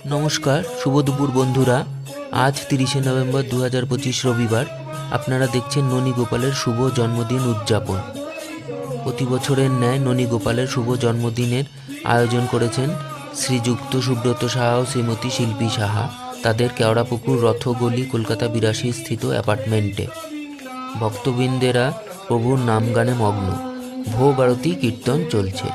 নমস্কার, শুভ দুপুর বন্ধুরা। আজ 30শে নভেম্বর 2025 রবিবার। আপনারা দেখছেন ননী গোপালের শুভ জন্মদিন উদযাপন। প্রতি বছরের ন্যায় ননী গোপালের শুভ জন্মদিনের আয়োজন করেছেন শ্রীযুক্ত সুব্রত সাহা ও শ্রীমতী শিল্পী সাহা তাদের কেওড়াপুকুর রথগলি কলকাতা 82 স্থিত অ্যাপার্টমেন্টে। ভক্তবৃন্দেরা প্রভুর নাম গানে মগ্ন। ভোগ আরতি কীর্তন চলছে।